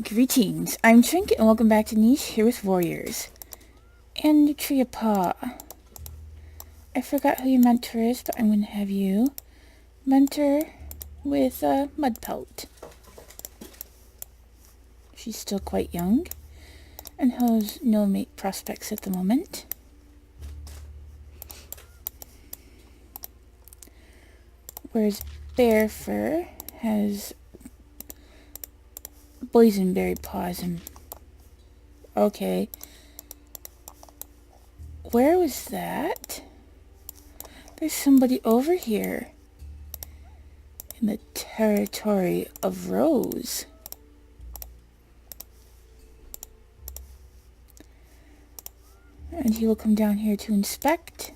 Greetings, I'm Trinket and welcome back to Niche here with Warriors. And Nutria Paw. I forgot who your mentor is, but I'm going to have you mentor with Mud Pelt. She's still quite young and has no mate prospects at the moment. Whereas Bear Fur has boysenberry paws and... Okay. Where was that? There's somebody over here. In the territory of Rose. And he will come down here to inspect.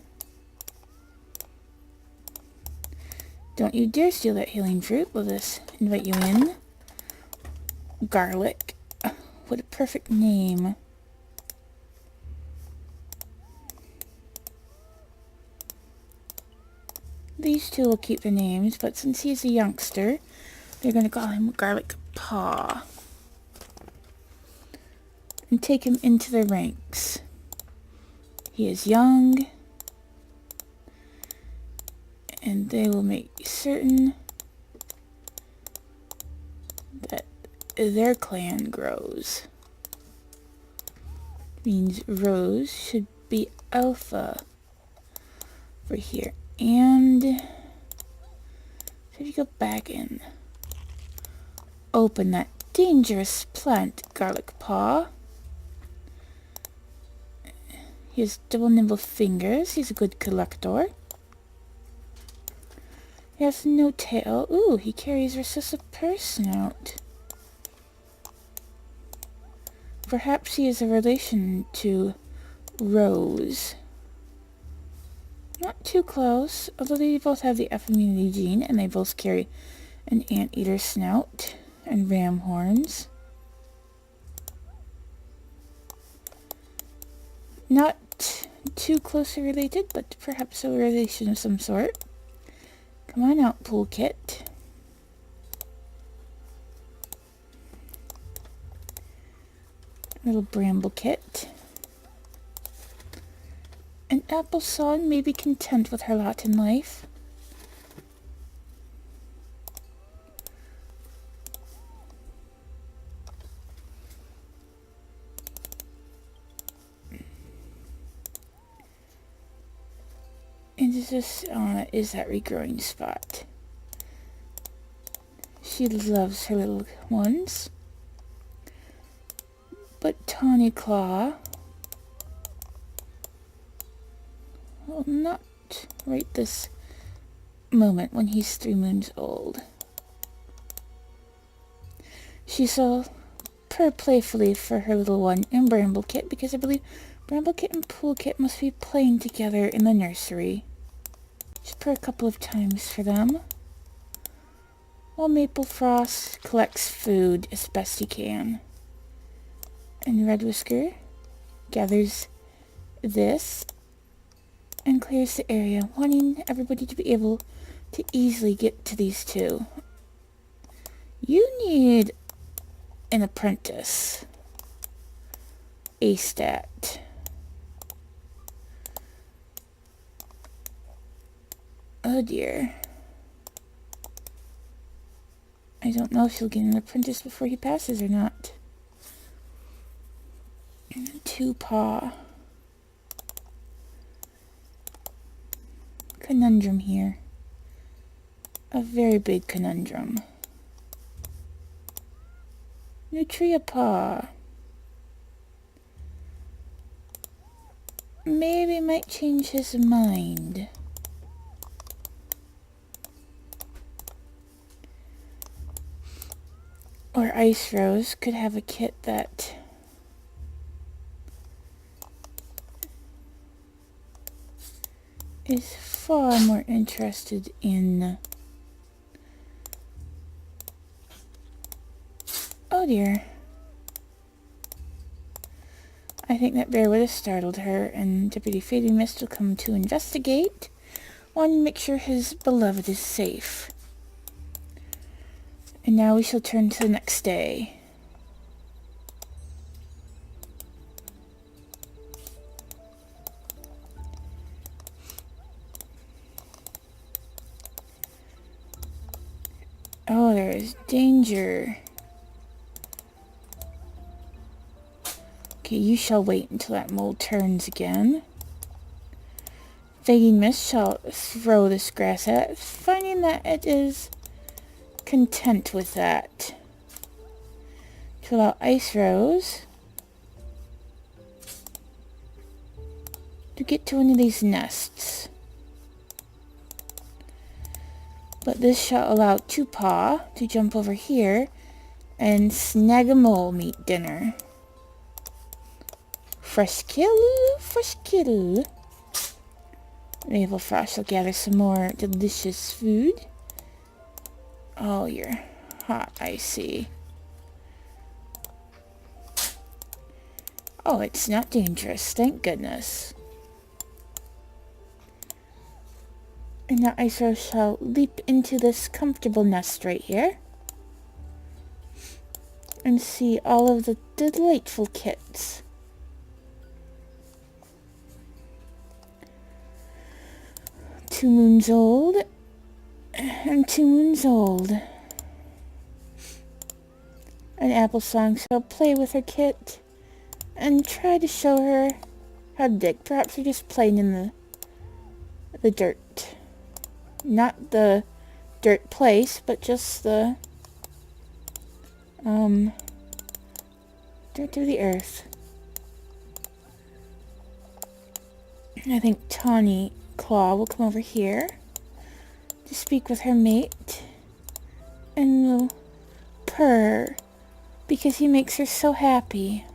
Don't you dare steal that healing fruit. Let us invite you in. Garlic. What a perfect name. These two will keep their names, but since he's a youngster, they're going to call him Garlic Paw. And take him into their ranks. He is young, and they will make certain that their clan grows. Means Rose should be alpha for here. And so if you go back and open that dangerous plant, Garlic Paw. He has double nimble fingers. He's a good collector. He has no tail. Ooh, he carries recessive purse snout. Perhaps he is a relation to Rose. Not too close, although they both have the F immunity gene, and they both carry an anteater snout and ram horns. Not too closely related, but perhaps a relation of some sort. Come on out, Pool Kit. Little Bramble Kit. And Applesauce may be content with her lot in life. And this is that regrowing spot. She loves her little ones. But Tawny Claw, well, not right this moment when he's 3 moons old. She shall purr playfully for her little one in Bramble Kit, because I believe Bramble Kit and Pool Kit must be playing together in the nursery. Just purr a couple of times for them. While Maple Frost collects food as best he can. And Red Whisker gathers this and clears the area, wanting everybody to be able to easily get to these two. You need an apprentice. A stat. Oh dear. I don't know if he'll get an apprentice before he passes or not. 2 paw. Conundrum here. A very big conundrum. Nutria Paw. Maybe might change his mind. Or Ice Rose could have a kit that is far more interested in... Oh dear. I think that bear would have startled her, and Deputy Fading Mist will come to investigate, wanting to make sure his beloved is safe. And now we shall turn to the next day. There's danger. Okay, you shall wait until that mold turns again. Fading Mist shall throw this grass at it, finding that it is content with that. To allow Ice Rose to get to one of these nests. But this shall allow Two Paw to jump over here and snag a mole meat dinner. Fresh kill, fresh kill. Naval Frost will gather some more delicious food. Oh, you're hot, I see. Oh, it's not dangerous, thank goodness. And now Ice Rose shall leap into this comfortable nest right here. And see all of the delightful kits. 2 moons old. And 2 moons old. And Apple Song shall play with her kit. And try to show her how to dig. Perhaps they're just playing in the dirt. Not the dirt place, but just the dirt of the earth. I think Tawny Claw will come over here to speak with her mate and will purr because he makes her so happy.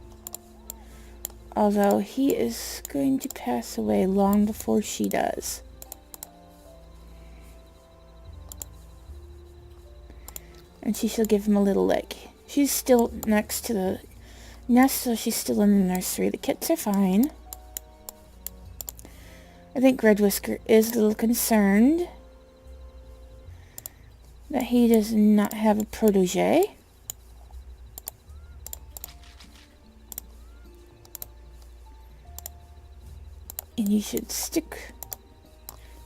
Although he is going to pass away long before she does. And she shall give him a little lick. She's still next to the nest, so she's still in the nursery. The kits are fine. I think Red Whisker is a little concerned that he does not have a protege. And you should stick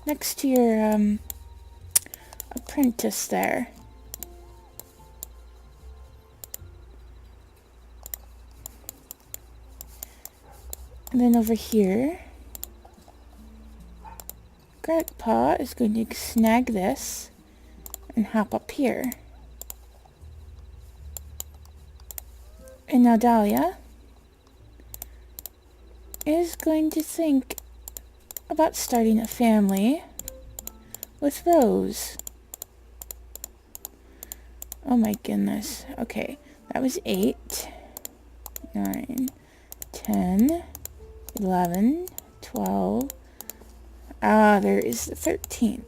next to your apprentice there. And then over here, Grandpa is going to snag this and hop up here. And now Dahlia is going to think about starting a family with Rose. Oh my goodness. Okay, that was 8, 9, 10, 11, 12. Ah, there is the 13th.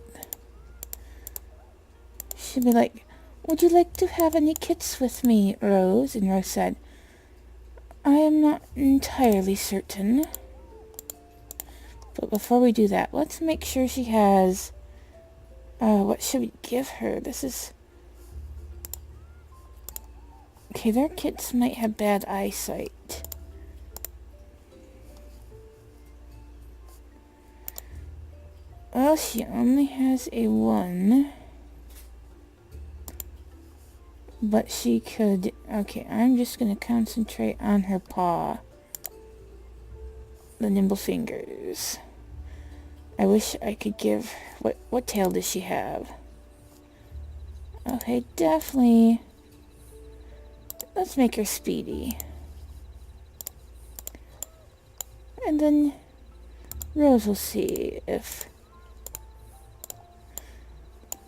She'll be like, would you like to have any kits with me, Rose? And Rose said, I am not entirely certain. But before we do that, let's make sure she has... what should we give her? This is... Okay, their kits might have bad eyesight. Well, she only has a 1. But she could... Okay, I'm just going to concentrate on her paw. The nimble fingers. I wish I could give... What tail does she have? Okay, definitely... Let's make her speedy. And then Rose will see if...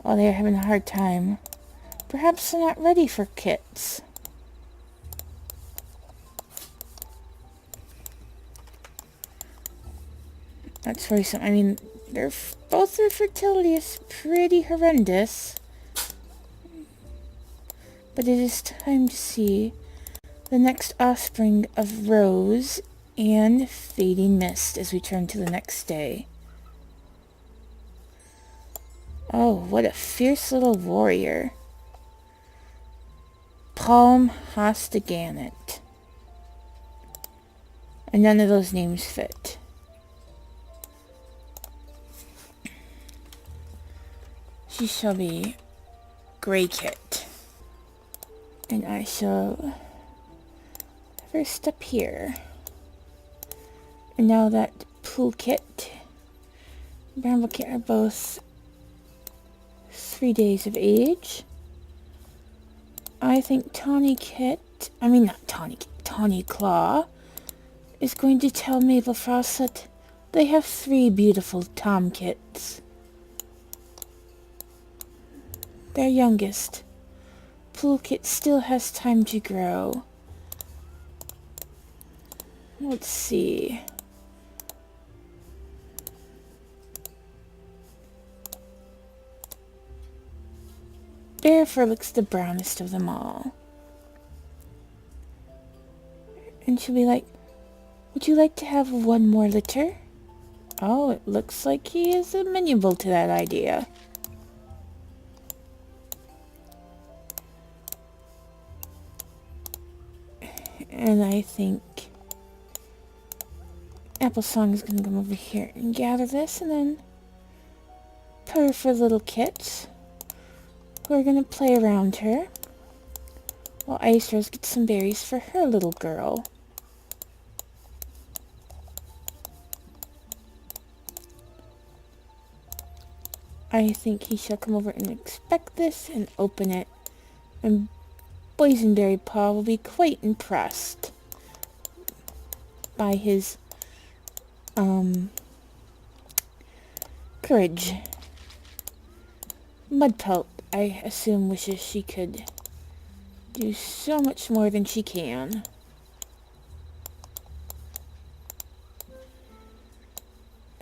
Oh, they're having a hard time. Perhaps they're not ready for kits. That's worrisome. I mean, both their fertility is pretty horrendous. But it is time to see the next offspring of Rose and Fading Mist as we turn to the next day. Oh, what a fierce little warrior. Palm Hostaganet. And none of those names fit. She shall be Grey Kit. And I shall first step here. And now that Pool Kit and Bramble Kit are both 3 days of age, I think Tawny Claw is going to tell Maple Frost that they have 3 beautiful tomkits. Their youngest, Pool Kit, still has time to grow. Let's see. Bear Fur looks the brownest of them all. And she'll be like, would you like to have one more litter? Oh, it looks like he is amenable to that idea. And I think Applesong is going to come over here and gather this, and then purr for little kits who are going to play around her, while Ice Rose gets some berries for her little girl. I think he shall come over and inspect this and open it, and Boysenberry Paw will be quite impressed by his courage. Mudpelt, I assume, wishes she could do so much more than she can.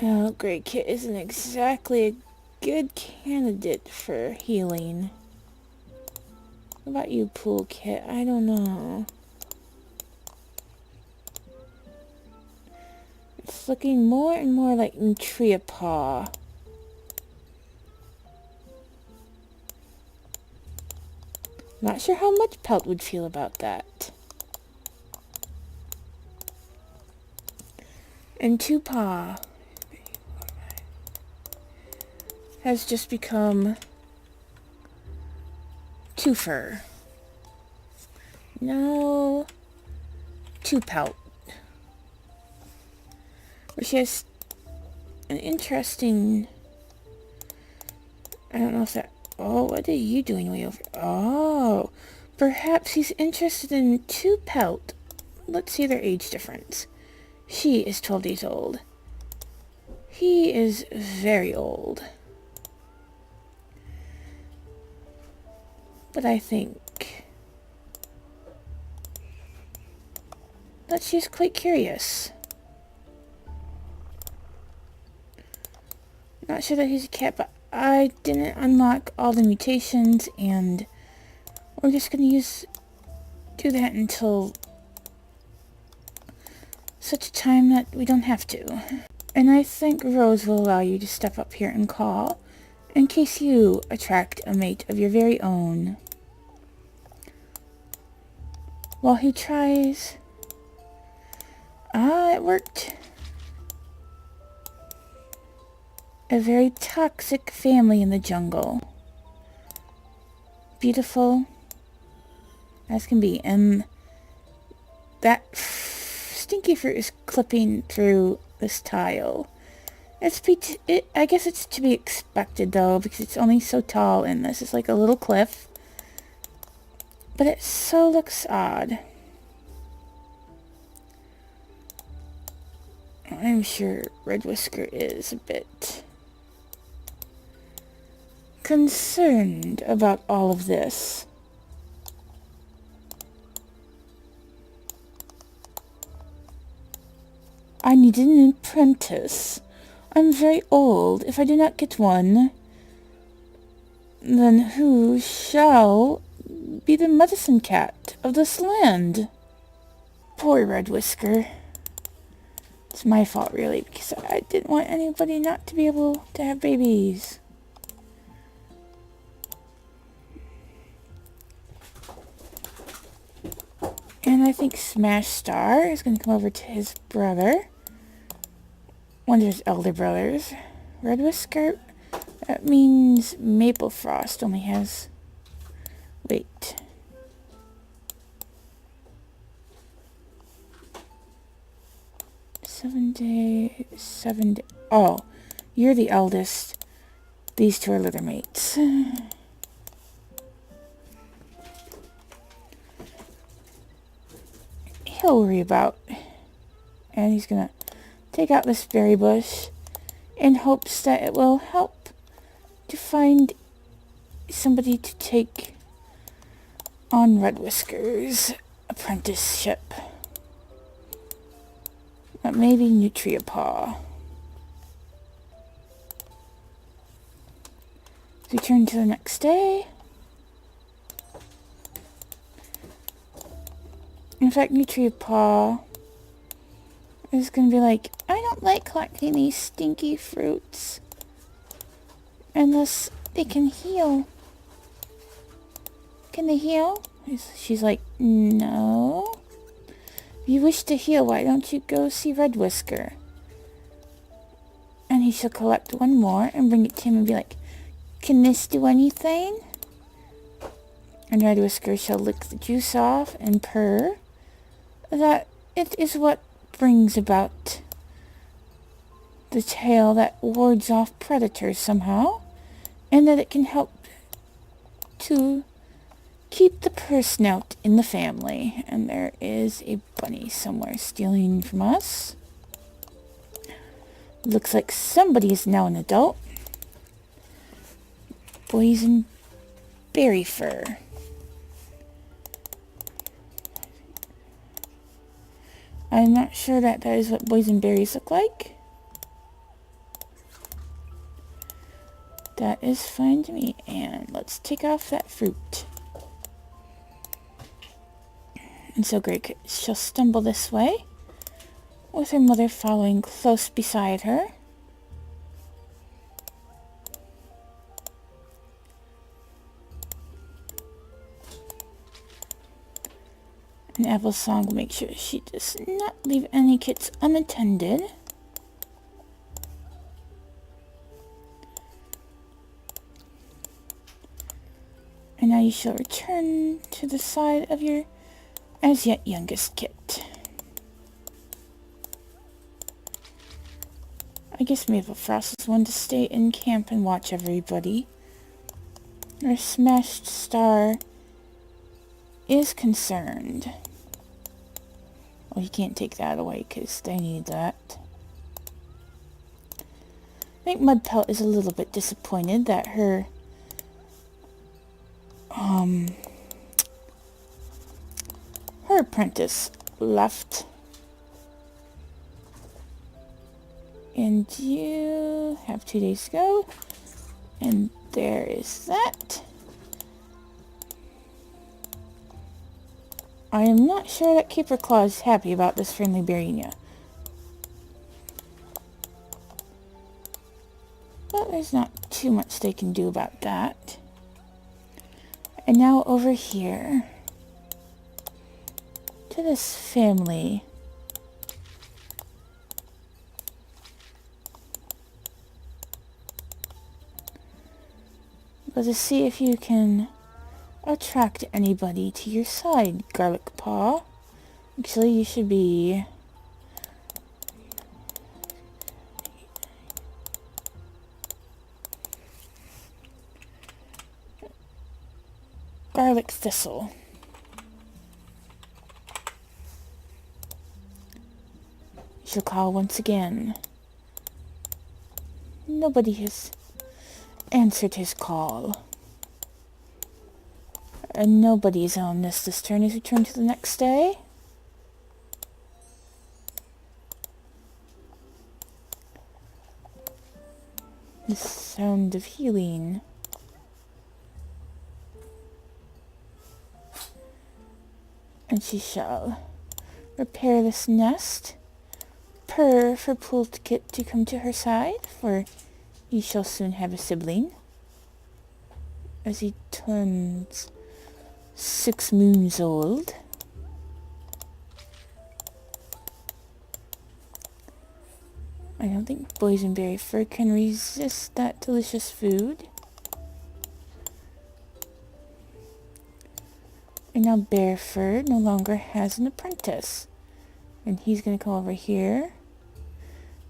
Oh, Grey Kit isn't exactly a good candidate for healing. What about you, Pool Kit? I don't know. It's looking more and more like Paw. Not sure how much Pelt would feel about that. And Paw has just become Fur. No, Pelt. Where she has an interesting, I don't know if that, oh, what are you doing way over? Oh, perhaps he's interested in Pelt. Let's see their age difference. She is 12 days old. He is very old. But I think that she's quite curious. Not sure that he's a cat, but I didn't unlock all the mutations, and we're just going to do that until such a time that we don't have to. And I think Rose will allow you to step up here and call, in case you attract a mate of your very own. While he tries... it worked. A very toxic family in the jungle. Beautiful as can be. And that stinky fruit is clipping through this tile. I guess it's to be expected though, because it's only so tall and this is like a little cliff. But it so looks odd. I'm sure Red Whisker is a bit concerned about all of this. I need an apprentice. I'm very old. If I do not get one, then who shall be the medicine cat of this land? Poor Red Whisker. It's my fault, really, because I didn't want anybody not to be able to have babies. And I think Smash Star is going to come over to his brother. One of his elder brothers. Red Whisker. That means Maple Frost only has... Wait. 7 day. Oh, you're the eldest. These two are litter mates. He'll worry about. And he's gonna take out this berry bush in hopes that it will help to find somebody to take on Red Whisker's apprenticeship. Maybe Nutriapaw. We turn to the next day. In fact, Nutriapaw is going to be like, I don't like collecting these stinky fruits unless they can heal. Can they heal? She's like, no. If you wish to heal, why don't you go see Red Whisker? And he shall collect one more and bring it to him and be like, can this do anything? And Red Whisker shall lick the juice off and purr that it is what brings about the tail that wards off predators somehow, and that it can help to keep the purr snout in the family. And there is a bunny somewhere stealing from us. Looks like somebody is now an adult. Poison berry fur. I'm not sure that is what boysenberries look like. That is fine to me. And let's take off that fruit. And so Greg shall stumble this way, with her mother following close beside her. And Applesong will make sure she does not leave any kits unattended. And now you shall return to the side of your as yet youngest kit. I guess maybe Frost is one to stay in camp and watch everybody. Our smashed star is concerned. Well, he can't take that away because they need that. I think Mudpelt is a little bit disappointed that her her apprentice left. And you have 2 days to go. And there is that. I am not sure that Keeper Claw is happy about this friendly Barinia. But there's not too much they can do about that. And now over here to this family. But to see if you can attract anybody to your side, Garlic Paw. Actually, you should be Garlic Thistle. You shall call once again. Nobody has answered his call. And nobody's on this turn. Is returned to the next day. The sound of healing. And she shall repair this nest. Purr for Poolkit to come to her side, for he shall soon have a sibling. As he turns 6 moons old. I don't think boysenberry fur can resist that delicious food. And now Bear Fur no longer has an apprentice. And he's going to come over here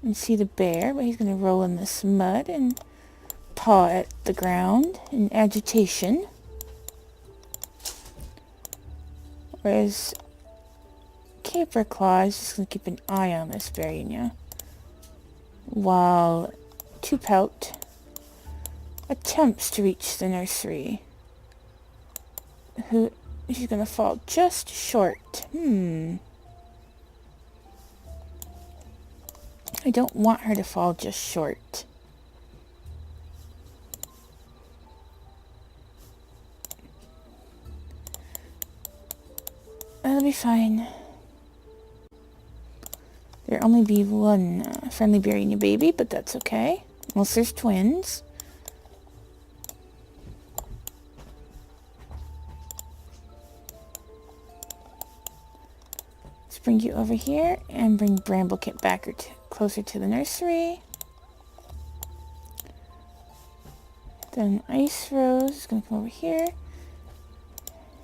and see the bear, but he's going to roll in this mud and paw at the ground in agitation. Whereas Caper Claw is just going to keep an eye on this Bearina. While Two Pelt attempts to reach the nursery. She's going to fall just short. I don't want her to fall just short. That'll be fine. There'll only be one friendly Bearina baby, but that's okay. Unless there's twins. Let's bring you over here and bring Bramblekit back closer to the nursery. Then Ice Rose is going to come over here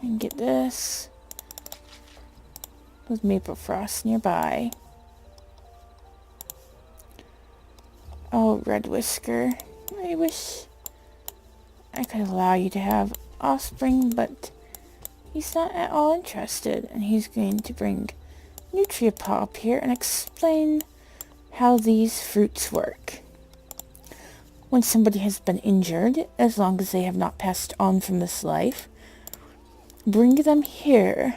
and get this. With Maple Frost nearby. Oh, Red Whisker. I wish I could allow you to have offspring, but he's not at all interested. And he's going to bring Nutriapaw up here and explain how these fruits work. When somebody has been injured, as long as they have not passed on from this life, bring them here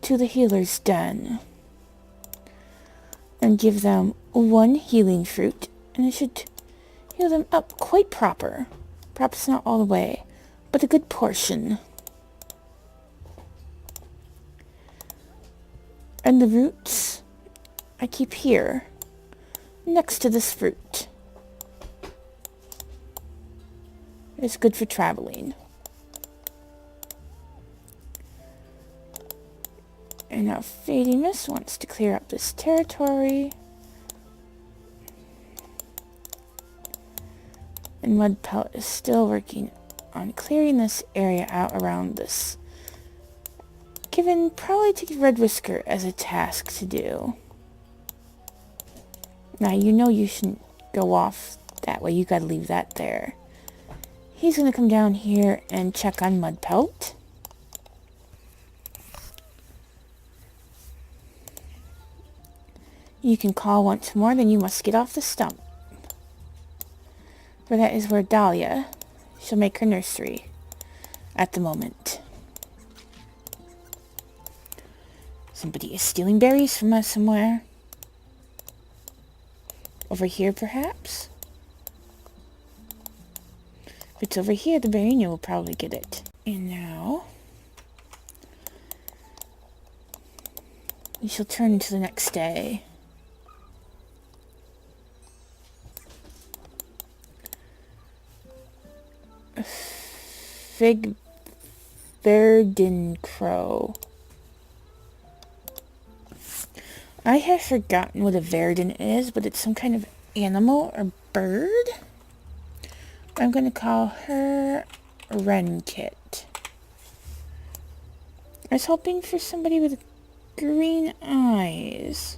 to the healer's den and give them one healing fruit, and it should heal them up quite proper. Perhaps not all the way, but a good portion. And the roots I keep here, next to this fruit. It's good for traveling. And now Fading Mist wants to clear up this territory. And Mudpelt is still working on clearing this area out around this. Given probably to Red Whisker as a task to do. Now you know you shouldn't go off that way. You gotta leave that there. He's gonna come down here and check on Mudpelt. You can call once more, then you must get off the stump. For that is where Dahlia shall make her nursery at the moment. Somebody is stealing berries from us somewhere. Over here, perhaps? If it's over here, the Bearina will probably get it. And now we shall turn to the next day. Fig Verdin Crow. I have forgotten what a Verdin is, but it's some kind of animal or bird. I'm going to call her Wrenkit. I was hoping for somebody with green eyes.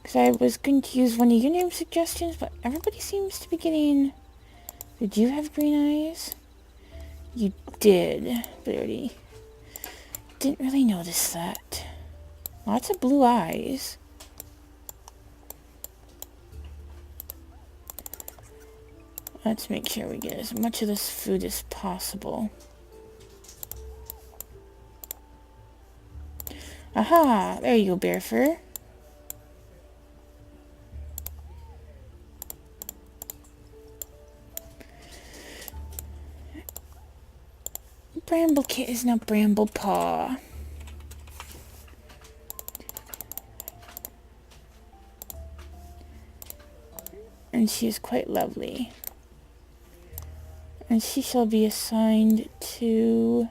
Because I was going to use one of your name suggestions, but everybody seems to be getting... Did you have green eyes? You did, but I already didn't really notice that. Lots of blue eyes. Let's make sure we get as much of this food as possible. Aha! There you go, Bear Fur. Bramblekit is now Bramblepaw. And she is quite lovely. And she shall be assigned to...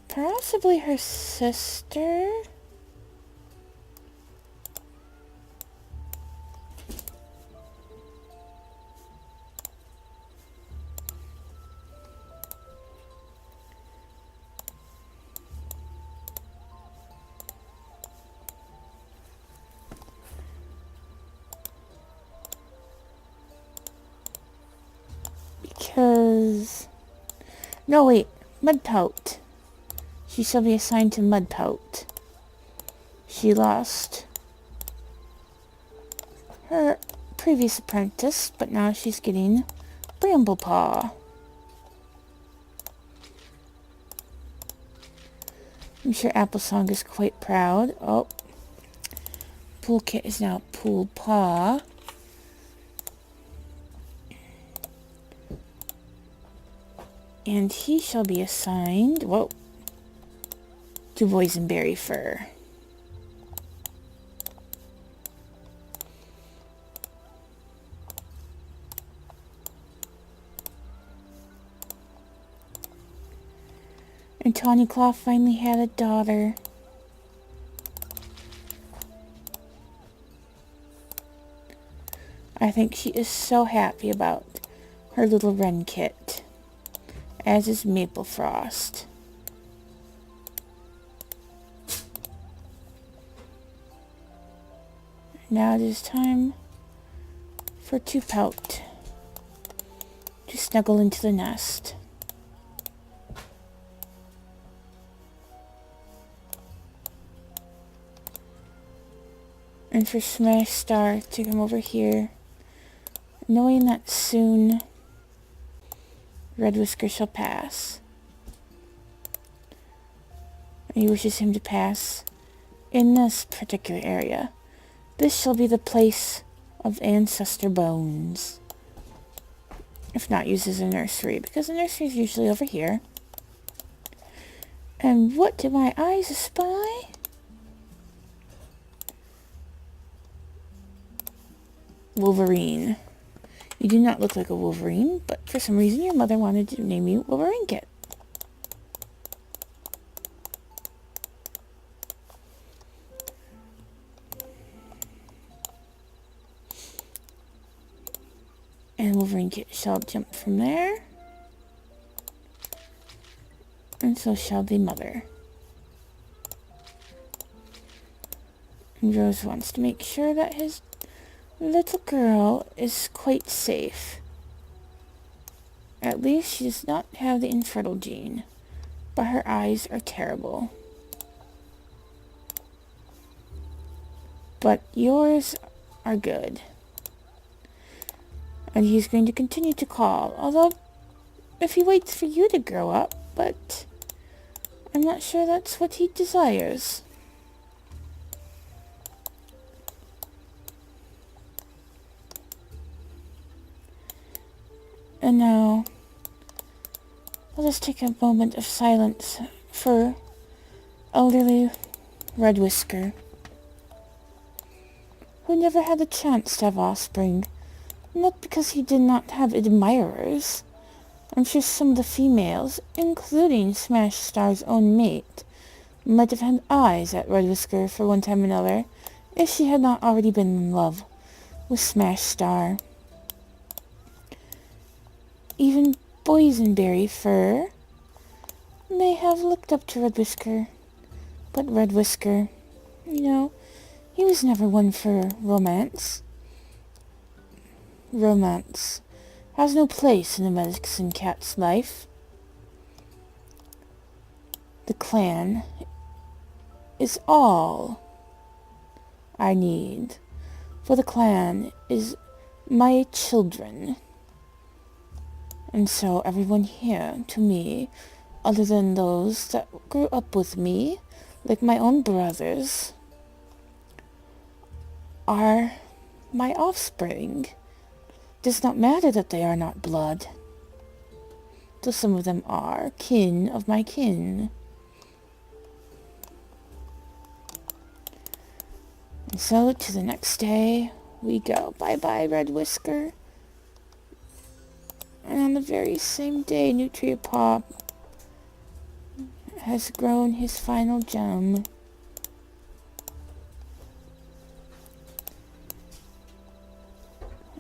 possibly her sister? No, wait. Mudpout. She shall be assigned to Mudpout. She lost her previous apprentice, but now she's getting Bramblepaw. I'm sure Applesong is quite proud. Oh, Poolkit is now Poolpaw. And he shall be assigned, whoa, to Boysenberry Fur. And Tawny Claw finally had a daughter. I think she is so happy about her little wren kit, as is Maple Frost. Now it is time for Two-Pout to snuggle into the nest. And for Smash Star to come over here, knowing that soon Red Whisker shall pass. He wishes him to pass in this particular area. This shall be the place of ancestor bones. If not used as a nursery, because the nursery is usually over here. And what do my eyes espy? Wolverine. You do not look like a Wolverine, but for some reason your mother wanted to name you Wolverine Kit. And Wolverine Kit shall jump from there. And so shall the mother. And Rose wants to make sure that his little girl is quite safe. At least she does not have the infertile gene, but her eyes are terrible. But yours are good. And he's going to continue to call, although if he waits for you to grow up, but I'm not sure that's what he desires. And now, let us take a moment of silence for elderly Red Whisker, who never had the chance to have offspring, not because he did not have admirers. I'm sure some of the females, including Smash Star's own mate, might have had eyes at Red Whisker for one time or another, if she had not already been in love with Smash Star. Even Boysenberry Fur may have looked up to Red Whisker, but Red Whisker, he was never one for romance. Romance has no place in a medicine cat's life. The clan is all I need, for the clan is my children. And so everyone here, to me, other than those that grew up with me, like my own brothers, are my offspring. Does not matter that they are not blood, though some of them are kin of my kin. And so to the next day we go. Bye-bye, Red Whisker. And on the very same day, Nutriapaw has grown his final gem.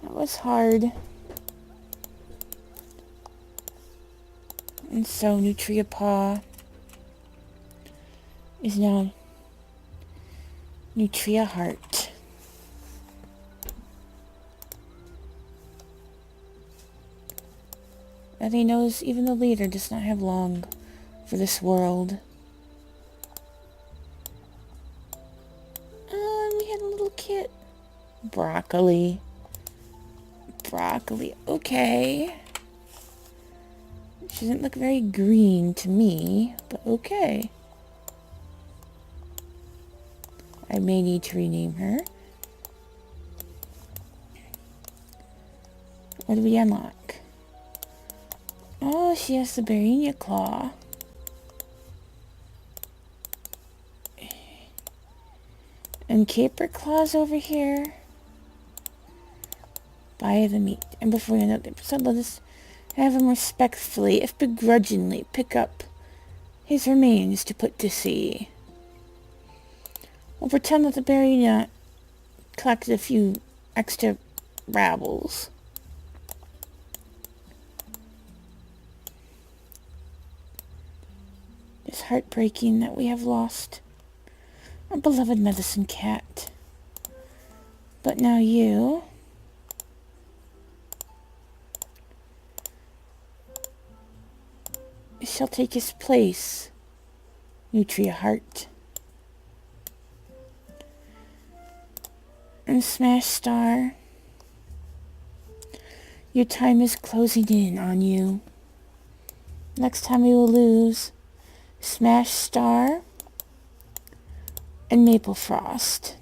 That was hard. And so Nutriapaw is now Nutria Heart. that he knows even the leader does not have long for this world. We had a little kit. Broccoli. Broccoli. Okay. She doesn't look very green to me, but okay. I may need to rename her. What do we unlock? Oh, she has the Barina claw. And caper claws over here. Buy the meat. And before you end up the episode, let us have him respectfully, if begrudgingly, pick up his remains to put to sea. We'll pretend that the Barina collected a few extra rabbles. It's heartbreaking that we have lost our beloved medicine cat. But now you shall take his place, Nutria Heart. And Smash Star, your time is closing in on you. Next time we will lose Smash Star and Maple Frost,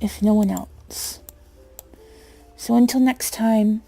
if no one else. So until next time,